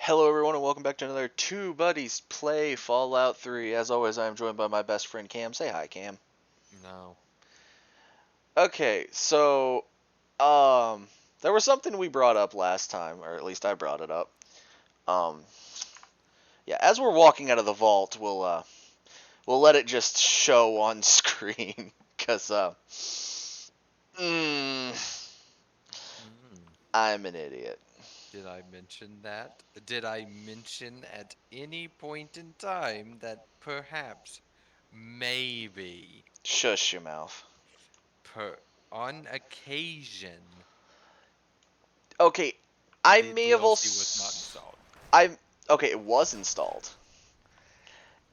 Hello everyone and welcome back to another Two Buddies Play Fallout 3. As always, I am joined by my best friend Cam. Say hi, Cam. No. Okay, so there was something we brought up last time, or at least I brought it up. Um yeah, as we're walking out of the vault, we'll let it just show on screen cuz Mm. I'm an idiot. Did I mention that? Did I mention at any point in time that perhaps, maybe, Shush your mouth. on occasion, Okay, I the may have DLC was also not installed? okay, it was installed.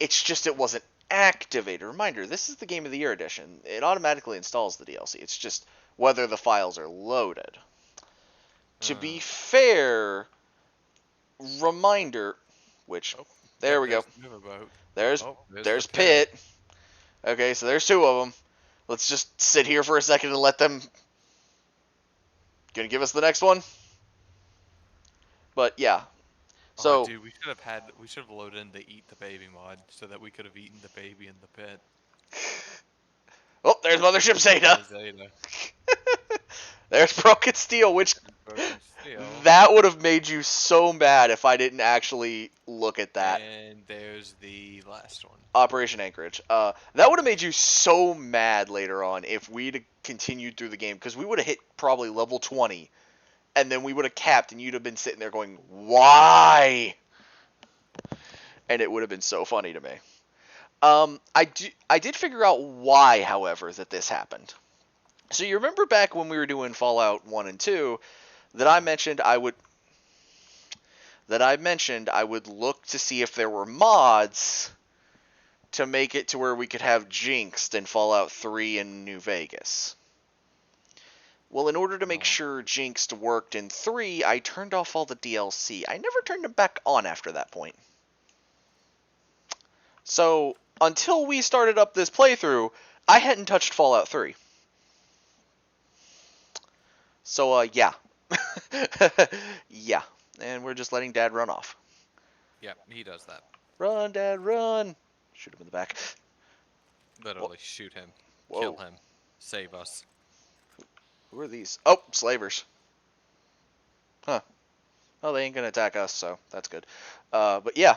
It's just it wasn't activated. Reminder, this is the Game of the Year edition. It automatically installs the DLC. It's just whether the files are loaded. To be Uh, fair, reminder, which, oh, there yep, we go. there's the riverboat. There's, Oh, there's the there's pit. Pit. Okay, so there's two of them. Let's just sit here for a second and let them... Gonna give us the next one? But yeah, Oh, so... dude, we should have loaded in the Eat the Baby mod so that we could have eaten the baby in the pit. Oh, there's Mothership Zeta. There's Zeta. There's Broken Steel, which... Broken steel. That would have made you so mad if I didn't actually look at that. And there's the last one. Operation Anchorage. That would have made you so mad later on if we'd continued through the game, because we would have hit probably level 20, and then we would have capped, and you'd have been sitting there going, why? And it would have been so funny to me. I did figure out why, however, that this happened. So you remember back when we were doing Fallout 1 and 2 that I mentioned I would look to see if there were mods to make it to where we could have Jinxed in Fallout 3 and New Vegas. Well, in order to make sure Jinxed worked in 3, I turned off all the DLC. I never turned them back on after that point. So, until we started up this playthrough, I hadn't touched Fallout 3. So, yeah. Yeah. And we're just letting Dad run off. Yep, he does that. Run, Dad, run! Shoot him in the back. Literally, shoot him. Whoa. Kill him. Save us. Who are these? Oh, slavers. Huh. Oh, they ain't gonna attack us, so that's good. But yeah,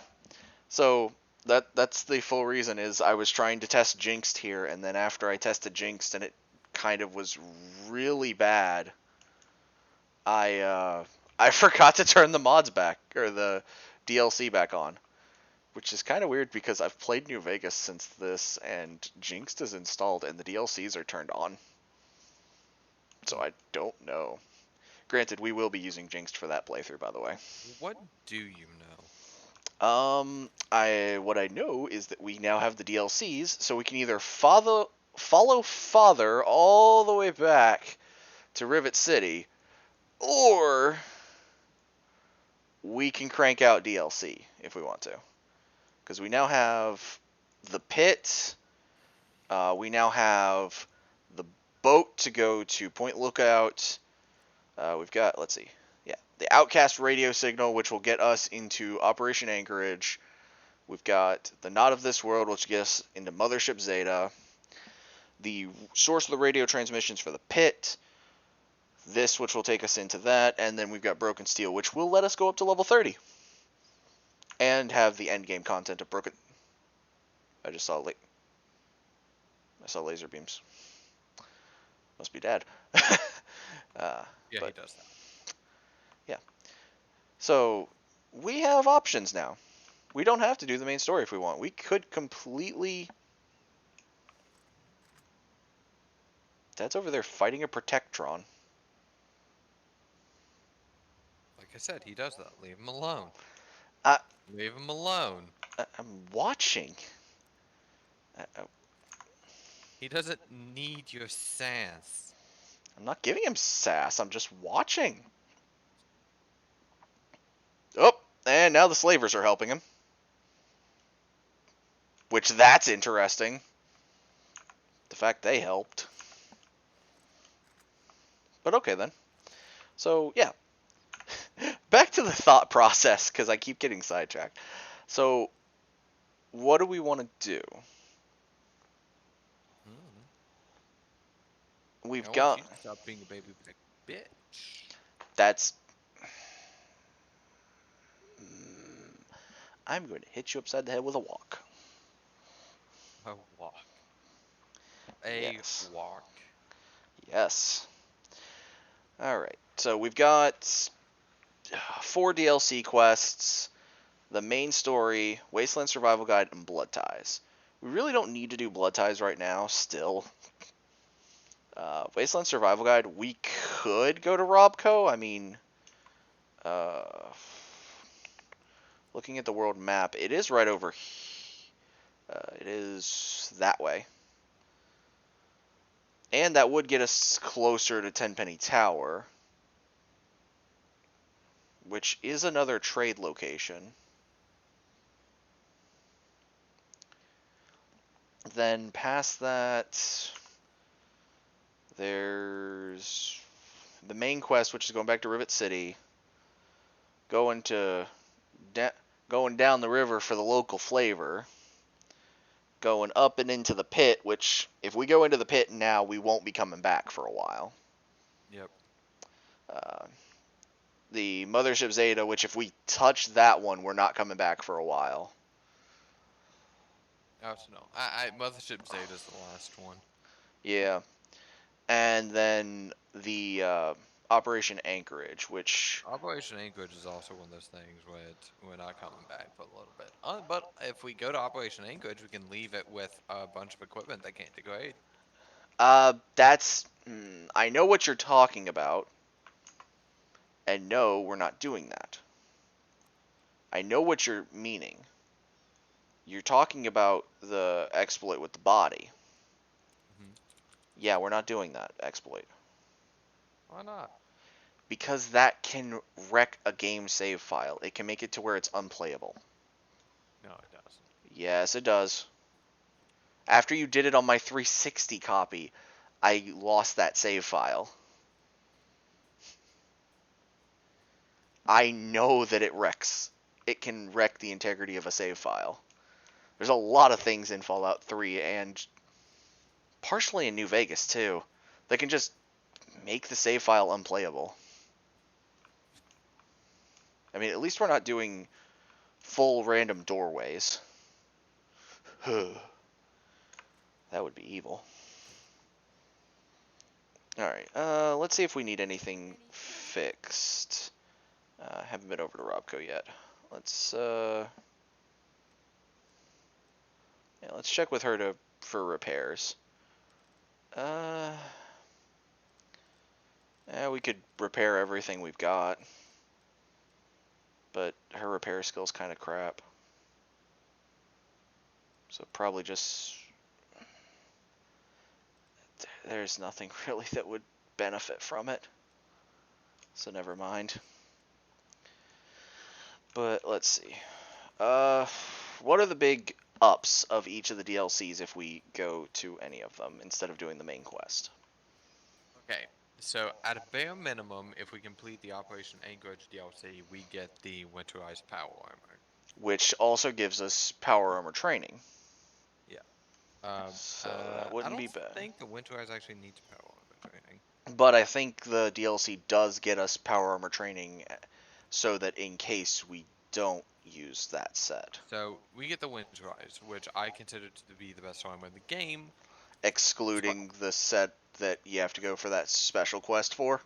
so that's the full reason is I was trying to test Jinxed here, and then after I tested Jinxed and it kind of was really bad, I forgot to turn the mods back, or the DLC back on. Which is kind of weird because I've played New Vegas since this, and Jinxed is installed, and the DLCs are turned on. So I don't know. Granted, we will be using Jinxed for that playthrough, by the way. What do you know? What I know is that we now have the DLCs, so we can either follow Father all the way back to Rivet City, or we can crank out DLC if we want to. Because we now have the pit, we now have the boat to go to Point Lookout. We've got, let's see, yeah, the Outcast radio signal, which will get us into Operation Anchorage. We've got the Knot of This World, which gets us into Mothership Zeta. The source of the radio transmissions for the pit. This, which will take us into that. And then we've got Broken Steel, which will let us go up to level 30. And have the endgame content of Broken... I saw laser beams. Must be Dad. Yeah, he does that. Yeah. So, we have options now. We don't have to do the main story if we want. We could completely... Dad's over there fighting a Protectron. Like I said, he does that. Leave him alone. I- Leave him alone. I'm watching. He doesn't need your sass. I'm not giving him sass. I'm just watching. Oh, and now the slavers are helping him. Which, that's interesting. The fact they helped. But okay, then. So, yeah. back to the thought process because I keep getting sidetracked. So, what do we want to do? Mm. I We've want got you to stop being a baby back bitch. that's. I'm going to hit you upside the head with a walk. A walk. A Yes. walk. Yes. All right. So we've got 4 DLC quests, the main story, Wasteland Survival Guide, and Blood Ties. We really don't need to do Blood Ties right now, still. Wasteland Survival Guide, we could go to RobCo. I mean, uh, looking at the world map, it is right over it is that way. And that would get us closer to Tenpenny Tower, which is another trade location. Then past that, there's the main quest, which is going back to Rivet City, going to da- going down the river for the local flavor, going up and into the pit, which if we go into the pit now, we won't be coming back for a while. Yep. Uh, the Mothership Zeta, which if we touch that one, we're not coming back for a while. I also know. I Mothership Zeta's the last one. Yeah, and then the Operation Anchorage, which Operation Anchorage is also one of those things where we're not coming back for a little bit. But if we go to Operation Anchorage, we can leave it with a bunch of equipment that can't degrade. that's I know what you're talking about, and no, we're not doing that. I know what you're meaning. You're talking about the exploit with the body. Hmm. Yeah, we're not doing that exploit. Why not? Because that can wreck a game save file. It can make it to where it's unplayable. No, it doesn't. Yes, it does. After you did it on my 360 copy, I lost that save file. I know that it wrecks. It can wreck the integrity of a save file. There's a lot of things in Fallout 3 and partially in New Vegas too that can just make the save file unplayable. I mean, at least we're not doing full random doorways. That would be evil. Alright, let's see if we need anything fixed. Haven't been over to RobCo yet. Let's, yeah, let's check with her for repairs. Uh, yeah, we could repair everything we've got, but her repair skill's kind of crap. So probably just there's nothing really that would benefit from it. So never mind. But let's see. What are the big ups of each of the DLCs if we go to any of them instead of doing the main quest? Okay. So at a bare minimum, if we complete the Operation Anchorage DLC, we get the Winterized Power Armor. Which also gives us power armor training. Yeah. So that I wouldn't don't be bad. think the Winterized actually needs power armor training. But I think the DLC does get us power armor training so that in case we don't use that set. So we get the Winterized, which I consider to be the best armor in the game. Excluding the set that you have to go for that special quest for.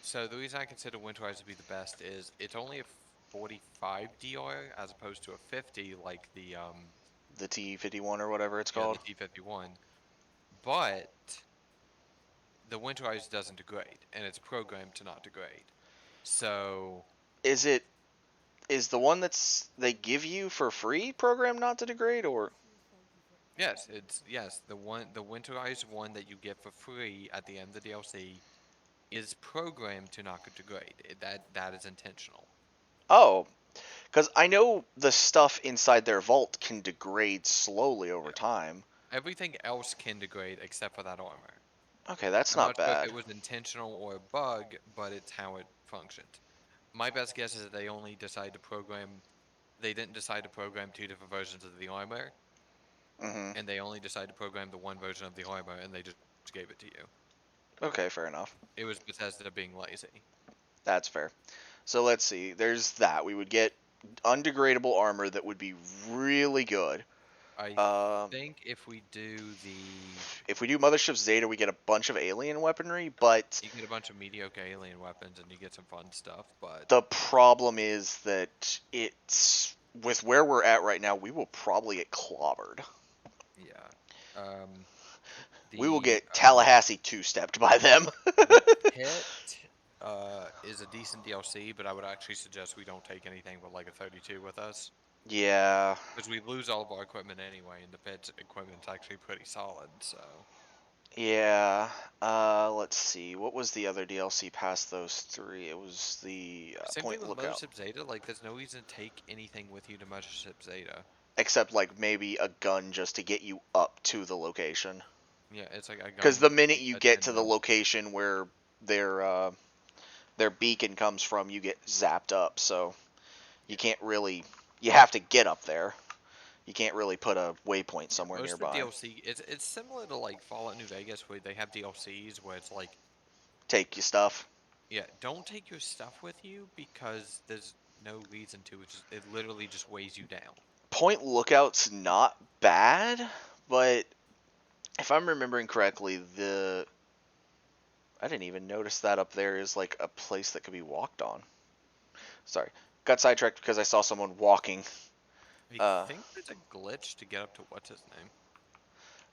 So the reason I consider Winterized to be the best is it's only a 45 DR as opposed to a 50 like The T51 or whatever it's yeah, the called. T51. But the Winterized doesn't degrade, and it's programmed to not degrade. So Is it is the one that's they give you for free program not to degrade or yes, the Winterized one that you get for free at the end of the DLC is programmed to not degrade. That is intentional. oh, because I know the stuff inside their vault can degrade slowly over Yeah. time. Everything else can degrade except for that armor. Okay, that's I'm not not sure if bad. it was intentional or a bug, but it's how it functioned. My best guess is that they only decided to program. They didn't decide to program 2 different versions of the armor, Mm-hmm. and they only decided to program the one version of the armor, and they just gave it to you. Okay, fair enough. It was Bethesda being lazy. That's fair. So let's see. There's that. We would get undegradable armor that would be really good. I Um, think if we do the, if we do Mothership Zeta, we get a bunch of alien weaponry, but you get a bunch of mediocre alien weapons, and you get some fun stuff. But the problem is that it's with where we're at right now, we will probably get clobbered. yeah, um, We will the get Tallahassee two-stepped by them. the pit is a decent DLC, but I would actually suggest we don't take anything but like a 32 with us. Yeah, Because we lose all of our equipment anyway, and the pit's equipment's actually pretty solid, so. yeah. Let's see. What was the other DLC past those three? It was the Same thing Point with Lookout. Mothership Zeta, like, there's no reason to take anything with you to Mothership Zeta. Except like maybe a gun just to get you up to the location. Yeah, it's like a Because gun, the minute you get to the attendant. location where their beacon comes from, you get zapped up. So you Yeah. can't really. You have to get up there. You can't really put a waypoint Yeah, somewhere most of the nearby. DLC, it's similar to, like, Fallout New Vegas, where they have DLCs where it's like, Take your stuff. yeah, don't take your stuff with you because there's no reason to. It literally just weighs you down. Point Lookout's not bad, but if I'm remembering correctly, the I didn't even notice that up there is like a place that could be walked on. Sorry, got sidetracked because I saw someone walking. I Uh, think there's a glitch to get up to what's his name?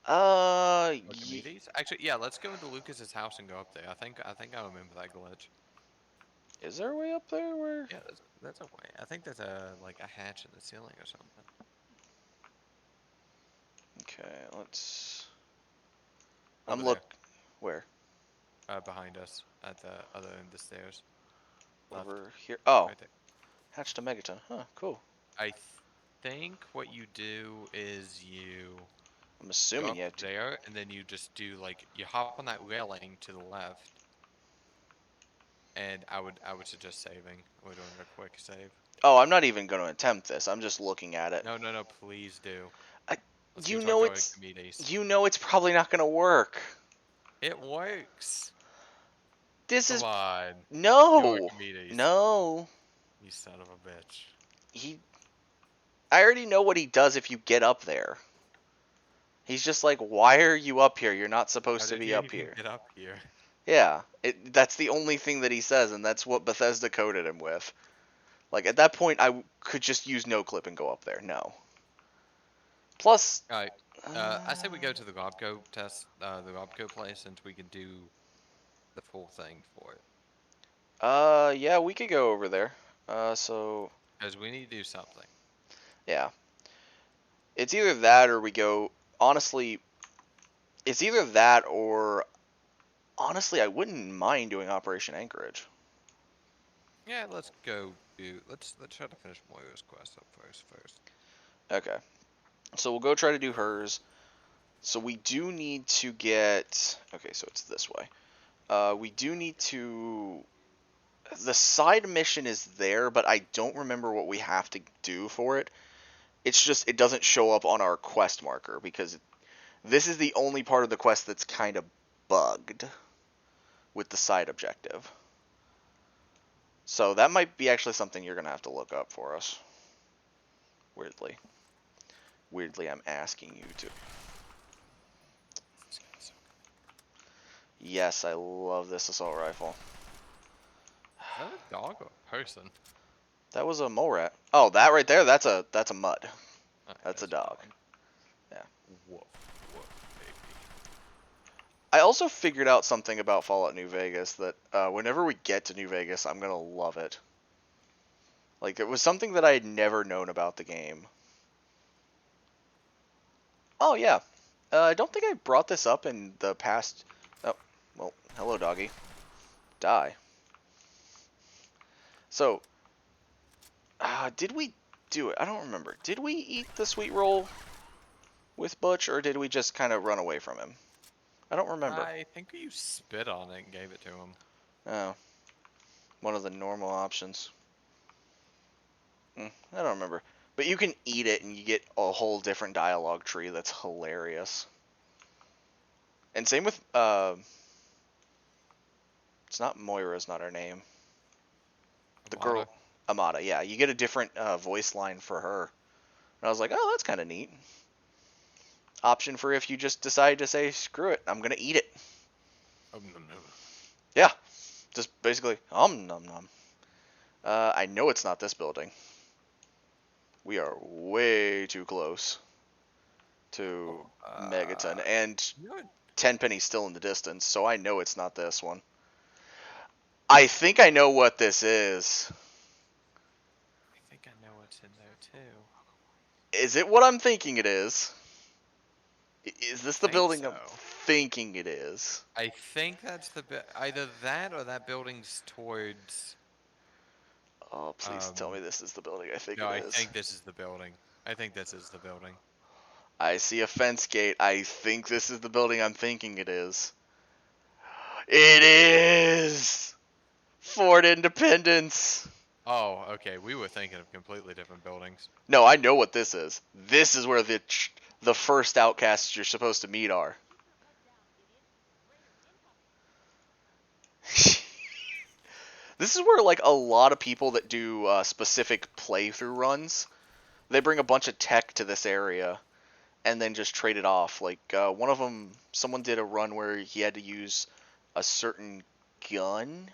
uh, y- Archimedes? Actually, yeah, let's go into Lucas's house and go up there. I think I remember that glitch. is there a way up there where? Yeah, that's a way. I think there's a like a hatch in the ceiling or something. Okay, let's. I'm Over there, where? behind us, at the other end of the stairs. Left, Over here. Oh, right there. hatch to Megaton. Huh, cool. I think what you do is you I'm go assuming up you have to. there, and then you just do like you hop on that railing to the left, and I would suggest saving. We're doing a quick save. Oh, I'm not even going to attempt this. I'm just looking at it. No, no, no, please do. I, Let's go you talk know to it's, Archimedes. you know it's probably not going to work. It works. This Come is on. Do no, Archimedes. no. You son of a bitch. He. I already know what he does if you get up there. He's just like, why are you up here? You're not How supposed to did be you up even here. get up here? Yeah, that's the only thing that he says, and that's what Bethesda coded him with. Like at that point, could just use no clip and go up there. No. Plus, Alright. uh, I say we go to the RobCo test, the RobCo place, since we can do the full thing for it. yeah, we could go over there. So Because we need to do something. yeah, it's either that or we go. Honestly, it's either that or honestly, I wouldn't mind doing Operation Anchorage. Yeah, let's go do. Let's try to finish Moira's quest up first. Okay, so we'll go try to do hers. So we do need to get. Okay, so it's this way. We do need to. The side mission is there, but I don't remember what we have to do for it. It's just it doesn't show up on our quest marker because this is the only part of the quest that's kind of bugged with the side objective. So that might be actually something you're gonna have to look up for us. Weirdly. Weirdly, I'm asking you to. This guy's so Yes, I love this assault rifle. good. Is that a dog or a person? That was a mole rat. Oh, that right there, that's a mud. That's a That's dog. Yeah. Woof, woof, baby. I also figured out something about Fallout New Vegas that whenever we get to New Vegas, I'm gonna love it. Like it was something that I had never known about the game. Oh yeah, I don't think I brought this up in the past. Oh, well, hello doggy. Die. So, did we do it? I don't remember. Did we eat the sweet roll with Butch, or did we just kind of run away from him? I don't remember. I think you spit on it and gave it to him. Oh. One of the normal options. I don't remember. But you can eat it and you get a whole different dialogue tree that's hilarious. And same with, it's not Moira's not her name. The girl, Amada. Amada, yeah. You get a different voice line for her. And I was like, oh, that's kind of neat. Option for if you just decide to say, screw it, I'm going to eat it. No, no. Yeah. Just basically, nom nom. I know it's not this building. We are way too close to Oh, Megaton, and you know what? Tenpenny's still in the distance, so I know it's not this one. I think I know what this is. I think I know what's in there too. Is it what I'm thinking it is? Is I this the think building I'm so. thinking it is? I think that's either that or that building's towards. Oh, please tell me this is the building I think No, it I is. think this is the building. I think this is the building. I see a fence gate. I think this is the building I'm thinking it is. It is! Fort Independence! Oh, okay. We were thinking of completely different buildings. No, I know what this is. This is where the first outcasts you're supposed to meet are. This is where like a lot of people that do specific playthrough runs, they bring a bunch of tech to this area and then just trade it off. Like one of them, someone did a run where he had to use a certain gun,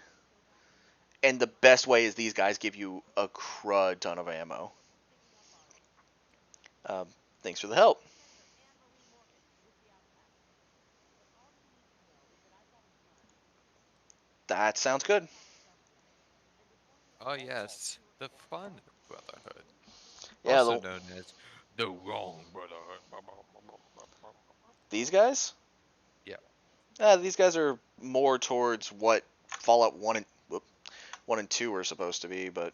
and the best way is these guys give you a crud ton of ammo. Um, thanks for the help. That sounds good. Oh yes, the Fun Brotherhood, Yeah, also known as the Wrong Brotherhood. these guys. Yeah. These guys are more towards what Fallout 1 and 2 are supposed to be, but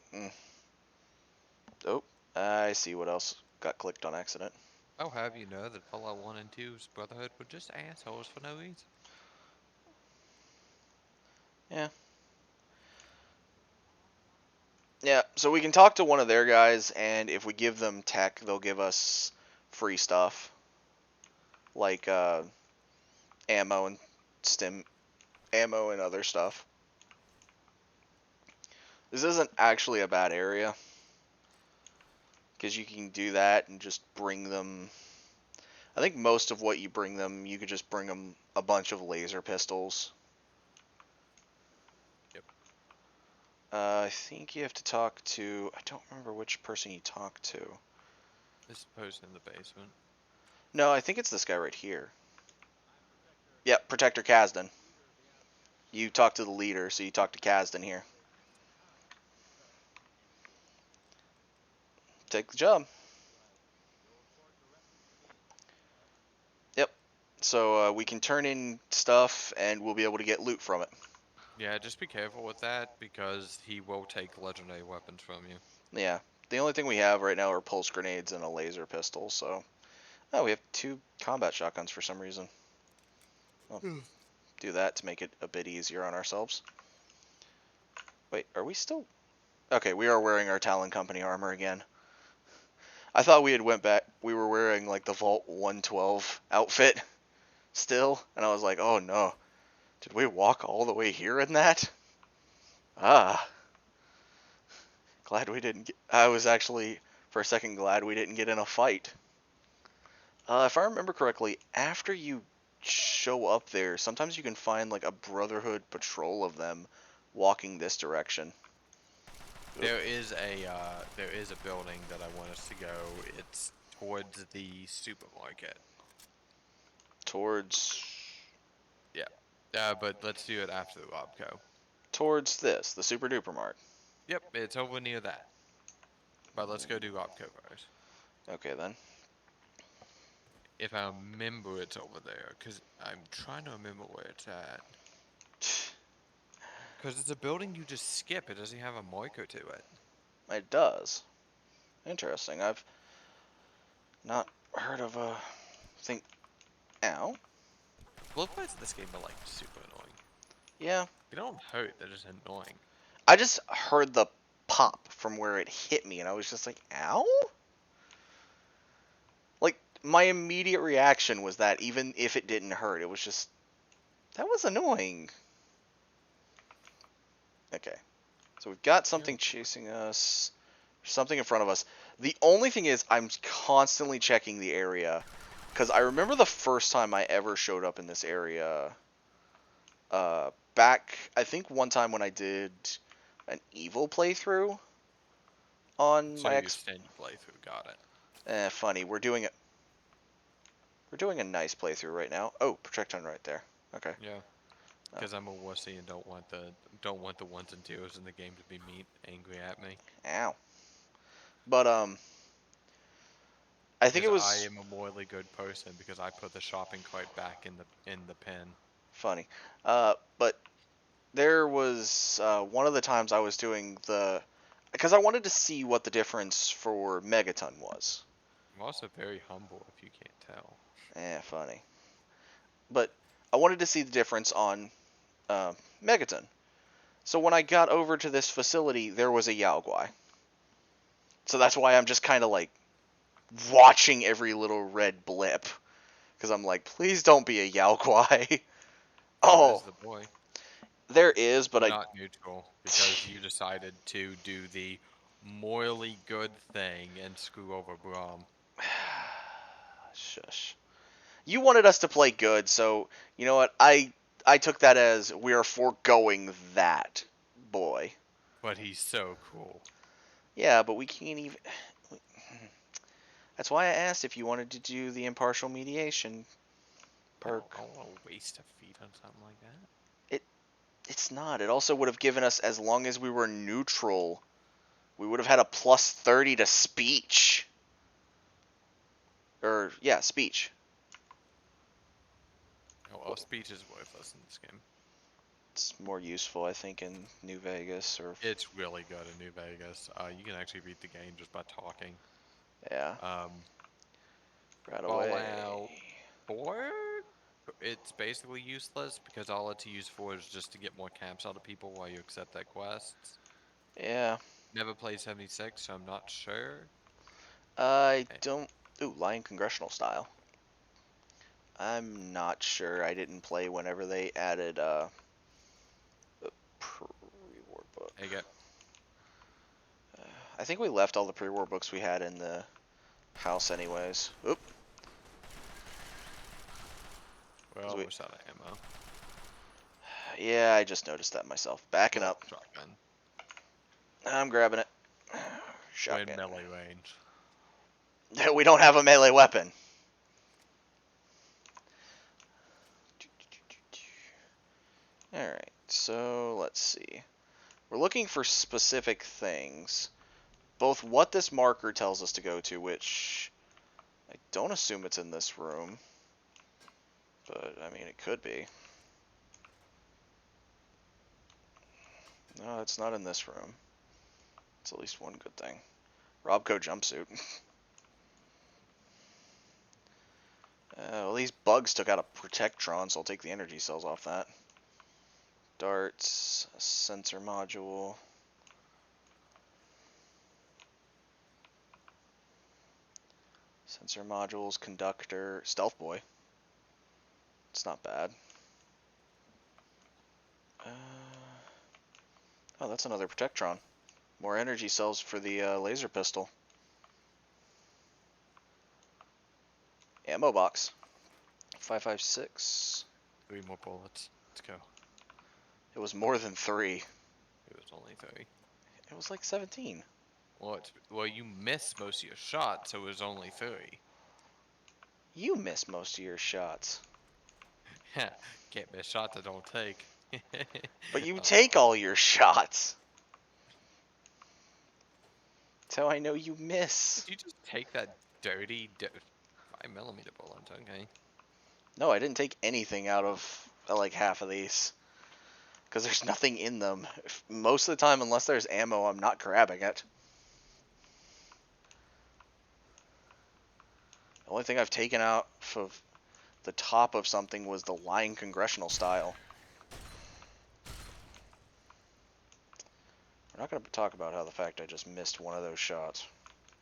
oh, I see what else got clicked on accident. I'll have you know that Fallout 1 and 2's Brotherhood were just assholes for no reason. Yeah. Yeah, so we can talk to one of their guys, and if we give them tech, they'll give us free stuff like ammo and stim ammo and other stuff. This isn't actually a bad area because you can do that and just bring them. I think most of what you bring them, you could just bring them a bunch of laser pistols. Yep. I think you have to talk to. I don't remember which person you talk to. This post in the basement. No, I think it's this guy right here. Yep, Protector Kasdan. You talk to the leader, so you talk to Kasdan here. Take the job. Yep. So we can turn in stuff, and we'll be able to get loot from it. Yeah, just be careful with that because he will take legendary weapons from you. Yeah. The only thing we have right now are pulse grenades and a laser pistol. So, oh, we have 2 combat shotguns for some reason. Well, do that to make it a bit easier on ourselves. Wait, are we still? Okay, we are wearing our Talon Company armor again. I thought we had went back. We were wearing like the Vault 112 outfit still, and I was like, oh no, did we walk all the way here in that? Ah, glad we didn't get. I was actually for a second glad we didn't get in a fight. If I remember correctly, after you show up there, sometimes you can find like a Brotherhood patrol of them walking this direction. There is a building that I want us to go. It's towards the supermarket. Towards Yeah. But let's do it after the RobCo. towards this, the Super Duper Mart. Yep, it's over near that. But let's go do RobCo first. Okay then. If I remember it's over there, because I'm trying to remember where it's at. Because it's a building you just skip. It doesn't have a marker to it. It does. Interesting. I've not heard of a thing. Ow. Blood fights in this game are like super annoying. Yeah. They don't hurt, they're just annoying. I just heard the pop from where it hit me, and I was just like, ow? Like, my immediate reaction was that even if it didn't hurt, it was just, that was annoying. Okay. So we've got something chasing us, something in front of us. The only thing is, I'm constantly checking the area, because I remember the first time I ever showed up in this area, back, I think one time when I did an evil playthrough on So my you X. extended playthrough, got it. Funny, we're doing a nice playthrough right now. Oh, Protecton right there. Okay. Yeah, because I'm a wussy and don't want the ones and twos in the game to be angry at me. Ow. But I think it Because I was am a morally good person because I put the shopping cart back in the pen. funny. But there was one of the times I was doing because I wanted to see what the difference for Megaton was. I'm also very humble if you can't tell. Funny. But I wanted to see the difference on Megaton. So when I got over to this facility, there was a Yao Guai. So that's why I'm just kind of like watching every little red blip. Because I'm like, please don't be a Yao Guai. Oh, is Oh, the boy. there is, but You're I. not neutral because you decided to do the morally good thing and screw over Braum. Shush. You wanted us to play good, so you know what? I took that as we are foregoing that boy. But he's so cool. Yeah, but we can't even. That's why I asked if you wanted to do the impartial mediation No, perk. I don't want to waste a feat on something like that. It it's not. It also would have given us, as long as we were neutral, we would have had a plus 30 to speech. Or yeah, speech. Oh, well, speech is worthless in this game. It's more useful, I think, in New Vegas or It's really good in New Vegas. You can actually beat the game just by talking. yeah. Um, Right away. Fallout 4, it's basically useless because all it's used for is just to get more caps out of people while you accept that quests. Yeah. Never played 76, so I'm not sure. I Eh, don't. Ooh, Lion Congressional style. I'm not sure. I didn't play whenever they added the pre-war book. I get. I think we left all the pre-war books we had in the house anyways. Oop. Well, we're out of ammo. Yeah, I just noticed that myself. Backing Well, up. shotgun. I'm grabbing it. We're in Shotgun. melee range. We don't have a melee weapon. Alright, so let's see. We're looking for specific things. Both what this marker tells us to go to, which I don't assume it's in this room. But, I mean, it could be. No, it's not in this room. It's at least one good thing. RobCo jumpsuit. Well, these bugs took out a Protectron, so I'll take the energy cells off that. Darts, a sensor module. Sensor modules, conductor, stealth boy. It's not bad. Oh, that's another Protectron. More energy cells for the laser pistol. Ammo box. 5.56. 3 more bullets. Let's go. It was more than 3. It was only 3. It was like 17. Well, you missed most of your shots, so it was only 3. You miss most of your shots. Can't miss shots I don't take. But you take all your shots. That's how I know you miss. Did you just take that dirty 5mm bullet? Okay. No, I didn't take anything out of like half of these. Because there's nothing in them. Most of the time, unless there's ammo, I'm not grabbing it. The only thing I've taken out of the top of something was the Lion Congressional style. We're not going to talk about how the fact I just missed one of those shots.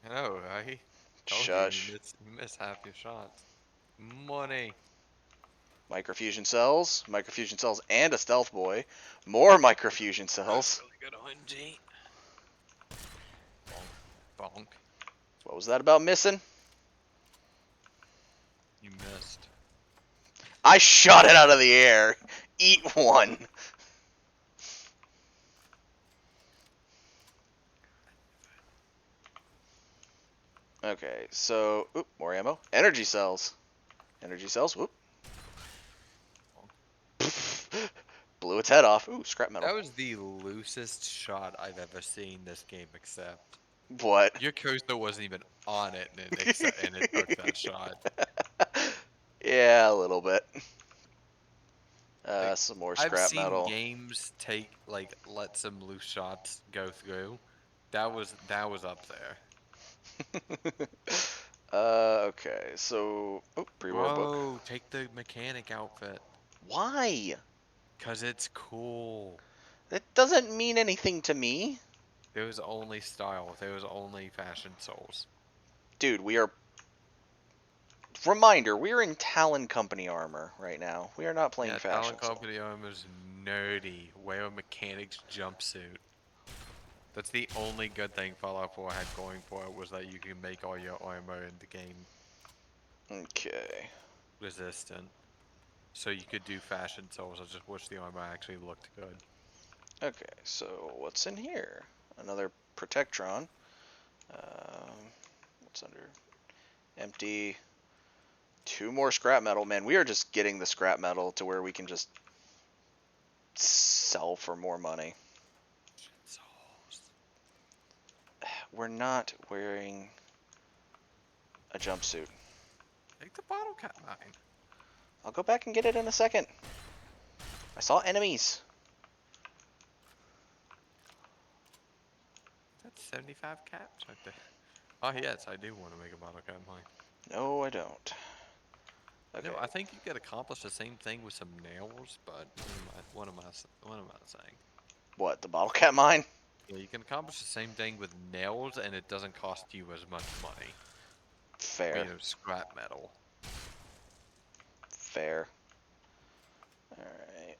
I know, right? Told you, Shush. you miss half your shots. Money. Microfusion cells, and a stealth boy. More microfusion cells. Really good OMG. Bonk. Bonk. What was that about missing? You missed. I shot it out of the air. Eat one. Okay, so, oop, more ammo. Energy cells. Energy cells, whoop. Blew its head off. Ooh, scrap metal. That was the loosest shot I've ever seen this game accept. What? Your coaster wasn't even on it, and it took that shot. Yeah, a little bit. Like, Some more I've scrap seen metal. games let some loose shots go through. That was up there. Okay, so, oh, pre-war book. Whoa, take the mechanic outfit. Why? 'Cause it's cool. That doesn't mean anything to me. There was only style. There was only fashion souls. Dude, we are... Reminder, we are in Talon Company armor right now. We are not playing Yeah, Fashion Talent Soul. Company armor's nerdy. Wear a mechanic's jumpsuit. That's the only good thing Fallout 4 had going for it, was that you can make all your armor in the game Okay. resistant. So you could do fashion souls. I just wish the armor actually looked good. Okay, so what's in here? Another Protectron. What's under? Empty. 2 more scrap metal. Man, we are just getting the scrap metal to where we can just sell for more money. Souls. We're not wearing a jumpsuit. Take the bottle cap mine. I'll go back and get it in a second. I saw enemies. That's 75 caps right there. Oh yes, I do want to make a bottle cap mine. No, I don't. Okay. No, I think you could accomplish the same thing with some nails, but what am I saying? What, the bottle cap mine? Yeah, you can accomplish the same thing with nails, and it doesn't cost you as much money. Fair. Or, you know, scrap metal. Fair.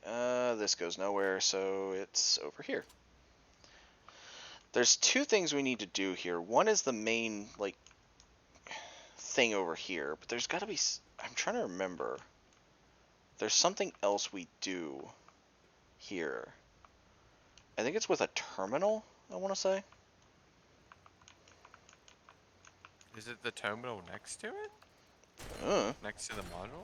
Alright, this goes nowhere, so it's over here. There's 2 things we need to do here. One is the main, like, thing over here, but there's gotta be... I'm trying to remember. There's something else we do here. I think it's with a terminal, I want to say. Is it the terminal next to it? Next to the module?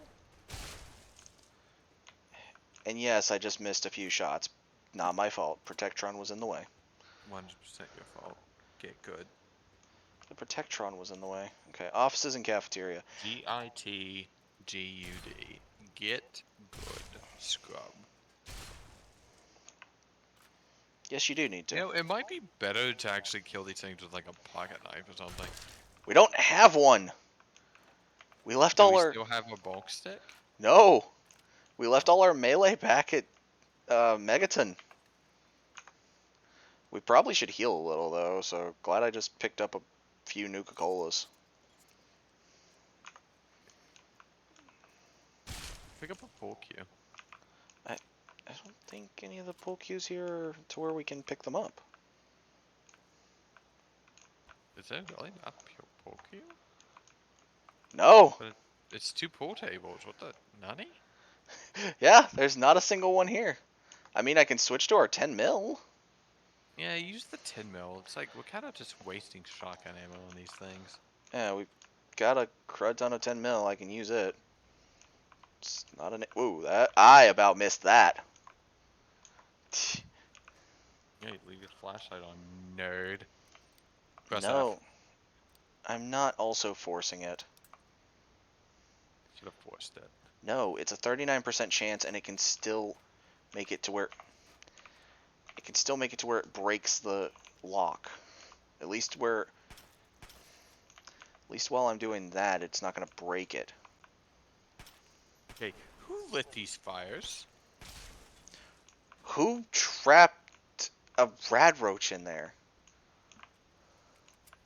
And yes, I just missed a few shots. Not my fault. Protectron was in the way. 100% your fault. Get good. The Protectron was in the way. Okay, offices and cafeteria. GITGUD. Get good. Scrub. Yes, you do need to. You know, it might be better to actually kill these things with like a pocket knife or something. We don't have one. We left Do all we our... still have a bulk stick? No. We left all our melee back at Megaton. We probably should heal a little, though, so glad I just picked up a few Nuka-Colas. Pick up a pool cue. I don't think any of the pool cues here are to where we can pick them up. Is there really not a pool cue? No! But it's 2 pool tables. What the nutty? Yeah, there's not a single one here. I mean, I can switch to our 10 mil. Yeah, use the 10 mil. It's like we're kind of just wasting shotgun ammo on these things. Yeah, we've got a crud ton of 10 mil. I can use it. It's not an... Ooh, that... I about missed that. Yeah, you leave your flashlight on, nerd. Press No. F. I'm not also forcing it. Should have forced it. No, it's a 39% chance, and it can still make it to where... It can still make it to where it breaks the lock. At least where... At least while I'm doing that, it's not going to break it. Okay, who lit these fires? Who trapped a rad roach in there?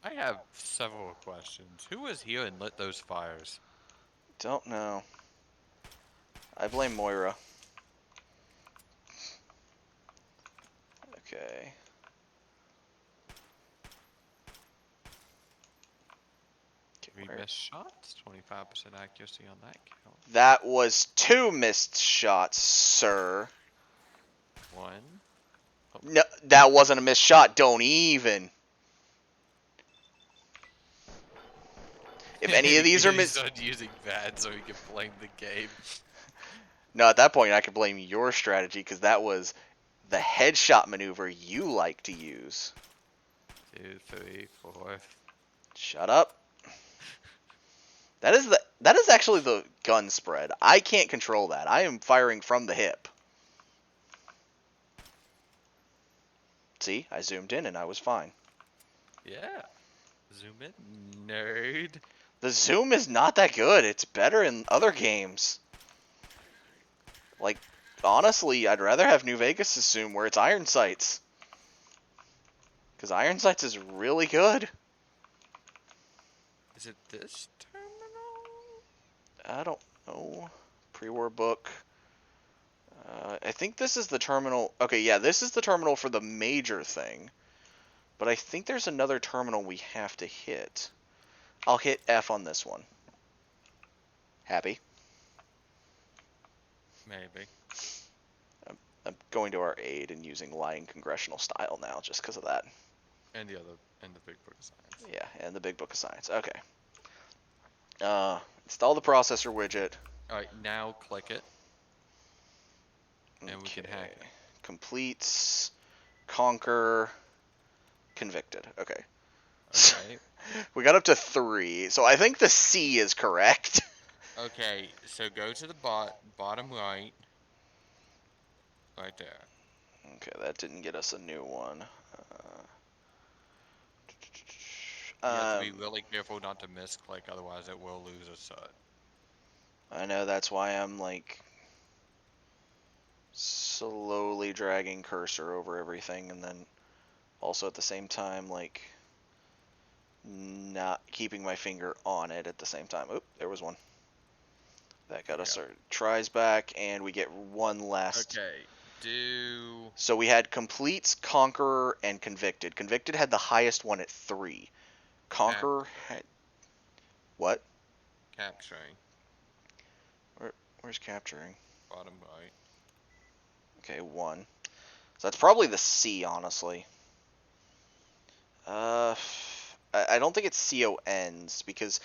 I have several questions. Who was here and lit those fires? Don't know. I blame Moira. Okay. Three missed shots, 25% accuracy on that count. That was 2 missed shots, sir. 1. Oh. No, that wasn't a missed shot. Don't even. If any of these are He missed... started using that so he could blame the game. No, at that point I could blame your strategy, because that was the headshot maneuver you like to use. 2, 3, 4. Shut up. That is actually the gun spread. I can't control that. I am firing from the hip. See, I zoomed in and I was fine. Yeah. Zoom in, nerd. The zoom is not that good. It's better in other games. Like, honestly, I'd rather have New Vegas' zoom where it's iron sights. Because iron sights is really good. Is it this terminal? I don't know. Pre-war book. I think this is the terminal. Okay, yeah, this is the terminal for the major thing. But I think there's another terminal we have to hit. I'll hit F on this one. Happy? Maybe. I'm going to our aid and using lying congressional style now just because of that. And the big book of science. Yeah, and the big book of science. Okay. Install the processor widget. Alright, now click it. And we can hack it. Completes, conquer, convicted. Okay. Okay. We got up to 3, so I think the C is correct. Okay, so go to the bottom right. Right there. Okay, that didn't get us a new one. You have to be really careful not to misclick, otherwise it will lose a set. I know, that's why I'm like slowly dragging cursor over everything, and then also at the same time like not keeping my finger on it at the same time. Oop, there was one. That got us our tries back, and we get one last. Okay, do... So we had completes, conqueror, and convicted. Convicted had the highest one at 3. Conqueror had... What? Capturing. Where's capturing? Bottom right. Okay, 1. So that's probably the C, honestly. I don't think it's CONs, because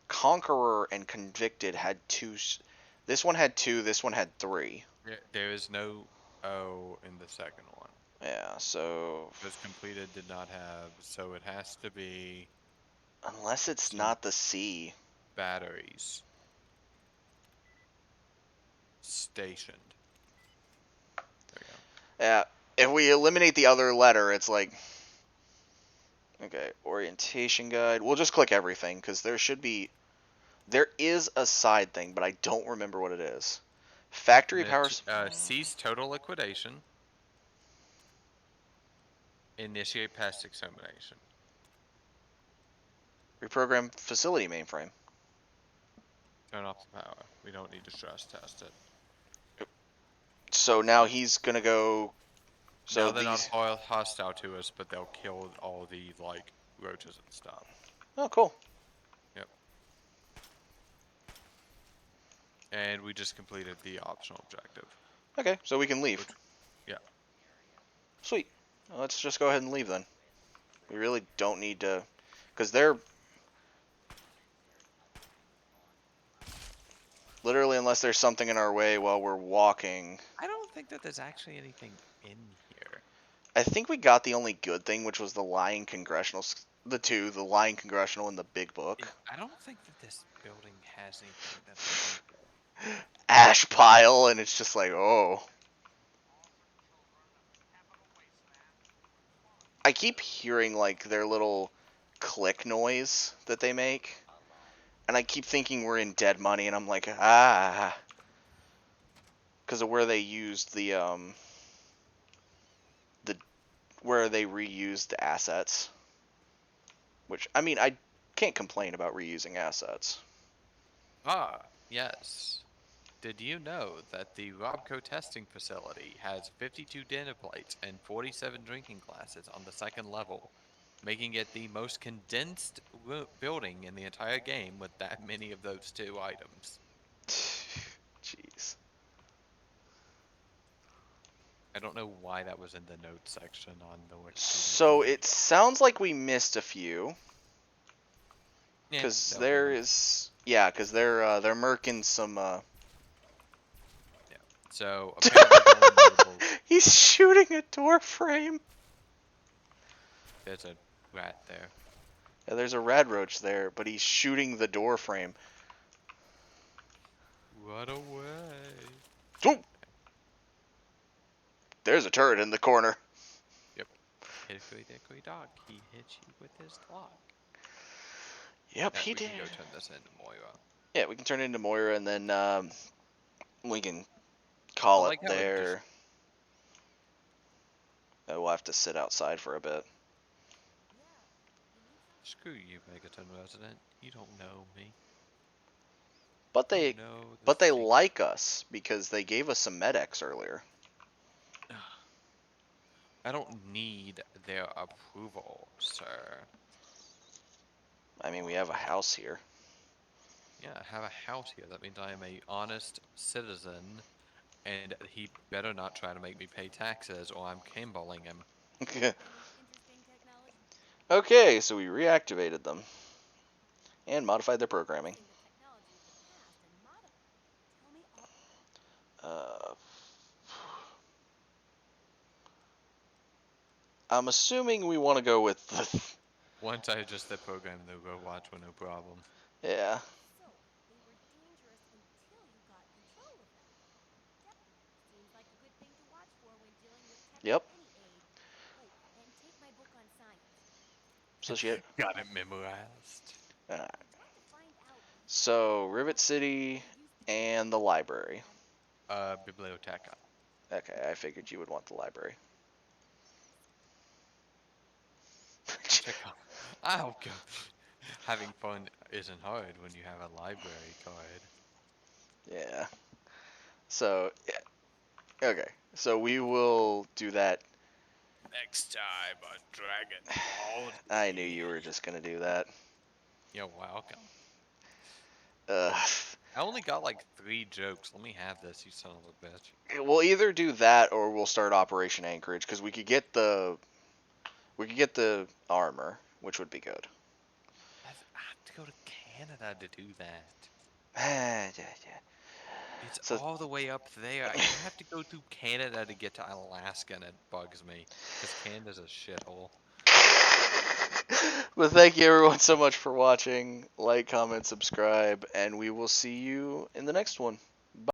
Conqueror and Convicted had 2. This one had 2, this one had 3. There is no O in the second one. Yeah, so... Because completed did not have, so it has to be... Unless it's not the C. Batteries. Stationed. There you go. Yeah, if we eliminate the other letter, it's like... Okay, orientation guide. We'll just click everything, because there should be... There is a side thing, but I don't remember what it is. Factory power... Cease total liquidation. Initiate pest extermination. Reprogram facility mainframe. Turn off the power. We don't need to stress test it. So now he's going to go... So now they're not hostile to us, but they'll kill all the, like, roaches and stuff. Oh, cool. Yep. And we just completed the optional objective. Okay, so we can leave. Yeah. Sweet. Well, let's just go ahead and leave then. We really don't need to... Because they're... Literally, unless there's something in our way while we're walking... I don't think that there's actually anything in here. I think we got the only good thing, which was the lying congressional... The 2, the lying congressional and the big book. I don't think that this building has anything that's... Ash pile, and it's just like, oh. I keep hearing, like, their little click noise that they make. And I keep thinking we're in Dead Money, and I'm like, ah. Because of where they used the where they reused assets. Which, I mean, I can't complain about reusing assets. Ah, yes. Did you know that the RobCo testing facility has 52 dinner plates and 47 drinking glasses on the second level, making it the most condensed building in the entire game with that many of those two items? Jeez. I don't know why that was in the notes section on the Wikipedia So page. it sounds like we missed a few. Yeah, Because that'll be there them. is, yeah, because they're murking some. Yeah. So apparently the only notable He's shooting a door frame. there's a rat there. Yeah, there's a rad roach there, but he's shooting the door frame. Run away. Oh, there's a turret in the corner. Yep. Hickory dickory dock. He hits you with his clock. Yep, Yeah, he we did. can go turn this into Moira. Yeah, we can turn it into Moira, and then we can I call it like how it just there. We'll have to sit outside for a bit. screw you, Megaton resident. You don't know me. But You they, know the but they secret. like us because they gave us some medics earlier. I don't need their approval, sir. I mean, we have a house here. Yeah, I have a house here. That means I am a honest citizen, and he better not try to make me pay taxes, or I'm Kimballing him. Okay, so we reactivated them and modified their programming. Uh, I'm assuming we want to go with the. Once I adjust that program, they'll go watch with no problem. Yeah. Yep. So she had. Got it memorized. Alright. So Rivet City and the library. Biblioteca. Okay, I figured you would want the library. Check out. Oh, God. Having fun isn't hard when you have a library card. Yeah. So yeah. Okay. So we will do that. Next time on Dragon Ball I Z. knew you were just gonna do that. You're welcome. Uh, I only got like 3 jokes. Let me have this, you son of a bitch. we'll either do that or we'll start Operation Anchorage because we could get the armor, which would be good. I have to go to Canada to do that. Yeah. It's So, all the way up there. You have to go through Canada to get to Alaska, and it bugs me. Because Canada's a shithole. but thank you everyone so much for watching. Like, comment, subscribe, and we will see you in the next one.